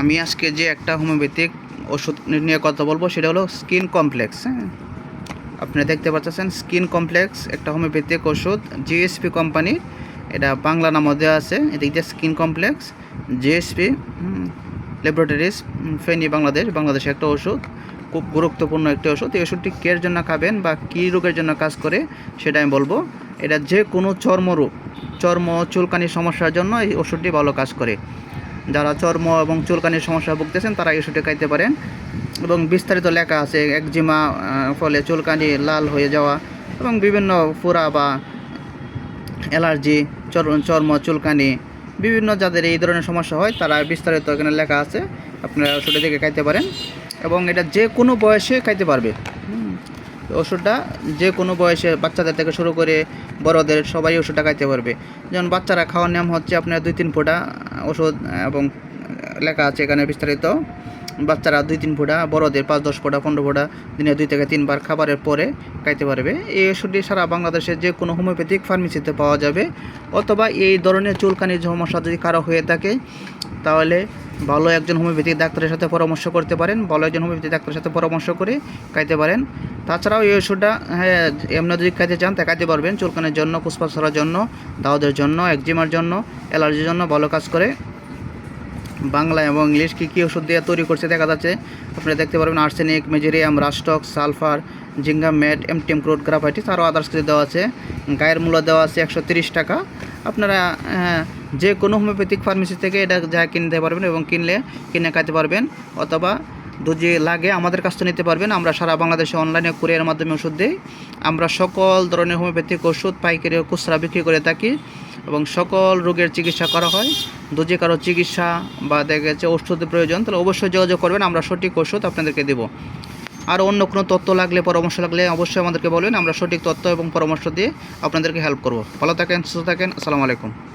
আমি আজকে যে একটা হোমিওপ্যাথিক ওষুধ নিয়ে কথা বলবো সেটা হলো স্কিন কমপ্লেক্স। হ্যাঁ, আপনারা দেখতে পাচ্ছেন স্কিন কমপ্লেক্স একটা হোমিওপ্যাথিক ওষুধ জিএসপি কোম্পানির। এটা বাংলা নামও দেওয়া আছে, এদিক দিয়ে skin complex GSP laboratories Feni বাংলাদেশে একটা ওষুধ, খুব গুরুত্বপূর্ণ একটি ওষুধ। এই ওষুধটি কের জন্য খাবেন বা কী রোগের জন্য কাজ করে সেটা আমি বলবো। এটা যে কোনো চর্মরোগ, চর্ম চুলকানির সমস্যার জন্য এই ওষুধটি ভালো কাজ করে। যারা চর্ম এবং চুলকানির সমস্যা ভুগতেছেন তারা এই ওষুধটি খাইতে পারেন। এবং বিস্তারিত লেখা আছে একজিমা ফলে চুলকানি লাল হয়ে যাওয়া এবং বিভিন্ন ফোড়া বা অ্যালার্জি, চর্ম চুলকানি, বিভিন্ন যাদের এই ধরনের সমস্যা হয় তারা বিস্তারিত এখানে লেখা আছে, আপনারা ওষুধটা দেখে খাইতে পারেন। এবং এটা যে কোনো বয়সে খাইতে পারবে। ওষুধটা যে কোনো বয়সে বাচ্চাদের থেকে শুরু করে বড়দের সবাই ওষুধটা খাইতে পারবে। যেমন বাচ্চারা খাওয়ার নিয়ম হচ্ছে আপনার 2-3 ফোঁটা ওষুধ, এবং লেখা আছে এখানে বিস্তারিত। বাচ্চারা 2-3 ফোঁটা, বড়দের 5-10 ফোঁটা 15 ফোঁটা দিনে 2 থেকে 3 বার খাবারের পরে খাইতে পারবে। এই ওষুধটি সারা বাংলাদেশের যে কোনো হোমিওপ্যাথিক ফার্মেসিতে পাওয়া যাবে। অথবা এই ধরনের চুলকানির সমস্যা যদি কারো হয়ে থাকে তাহলে ভালো একজন হোমিওপ্যাথিক ডাক্তারের সাথে পরামর্শ করতে পারেন, ভালো একজন হোমিওপ্যাথিক ডাক্তারের সাথে পরামর্শ করে খাইতে পারেন। তাছাড়াও এই ওষুধটা এমনি যদি খাইতে চান তা খাইতে পারবেন। চুলকানির জন্য, কুসপাস ধরার জন্য, দাউদের জন্য, একজিমার জন্য, অ্যালার্জির জন্য ভালো কাজ করে। বাংলা এবং ইংলিশ কী ওষুধ দিয়ে তৈরি করছে দেখা যাচ্ছে, আপনারা দেখতে পারবেন আর্সেনিক, মেজেরিয়াম, রাস্টক, সালফার, জিঙ্গাম মেট, এমটিএম ক্রুড, গ্রাফাইটিস, আরও আদার্স কিছু দেওয়া আছে। গায়ের মূল্য দেওয়া আছে 130 টাকা। আপনারা যে কোনো হোমিওপ্যাথিক ফার্মেসি থেকে এটা যা কিনতে পারবেন এবং কিনে খাইতে পারবেন। অথবা যদি লাগে আমাদের কাছ থেকে নিতে পারবেন। আমরা সারা বাংলাদেশে অনলাইনে কুরিয়ারের মাধ্যমে ওষুধ দিই। আমরা সকল ধরনের হোমিওপ্যাথিক ওষুধ পাইকারি ও খুচরা বিক্রি করে থাকি এবং সকল রোগের চিকিৎসা করা হয়। যদি কারো চিকিৎসা বা দেখা গেছে ওষুধের প্রয়োজন তাহলে অবশ্যই যোগাযোগ করবেন, আমরা সঠিক ওষুধ আপনাদেরকে দেব। আর অন্য কোনো তথ্য লাগলে, পরামর্শ লাগলে অবশ্যই আমাদেরকে বলবেন, আমরা সঠিক তথ্য এবং পরামর্শ দিয়ে আপনাদেরকে হেল্প করব। ভালো থাকেন, সুস্থ থাকেন, আসসালামু আলাইকুম।